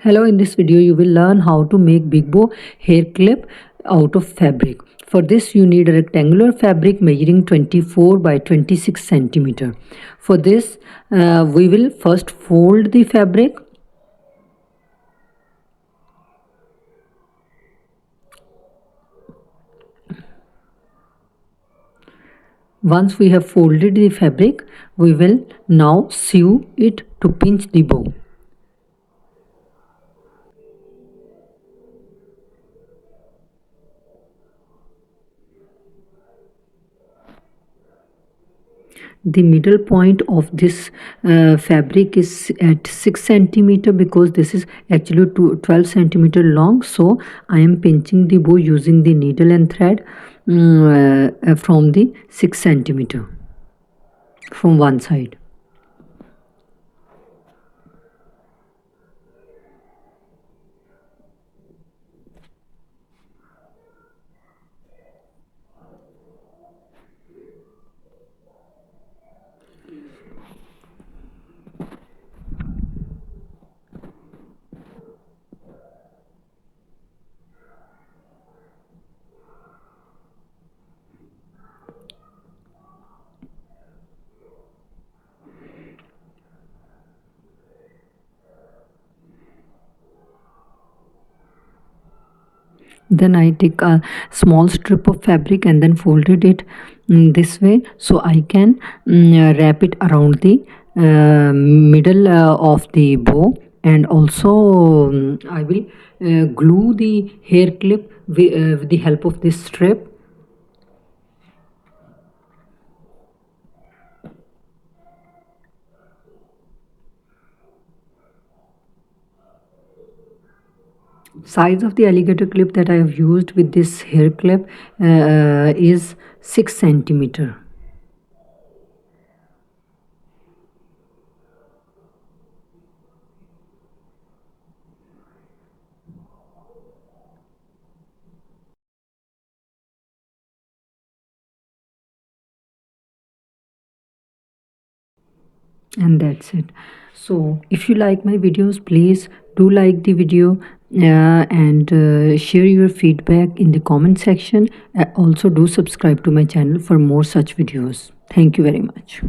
Hello, in this video you will learn how to make big bow hair clip out of fabric. For this you need a rectangular fabric measuring 24 by 26 centimeter. For this we will first fold the fabric. Once we have folded the fabric, we will now sew it to pinch the bow. The middle point of this fabric is at 6 centimeter because this is actually 12 centimeter long. So I am pinching the bow using the needle and thread from the 6 centimeter from one side. Then I take a small strip of fabric and then folded it this way, so I can wrap it around the middle of the bow, and also I will glue the hair clip with the help of this strip. Size of the alligator clip that I have used with this hair clip is 6 centimeter. And that's it. So if you like my videos, please do like the video and share your feedback in the comment section. Also do subscribe to my channel for more such videos. Thank you very much.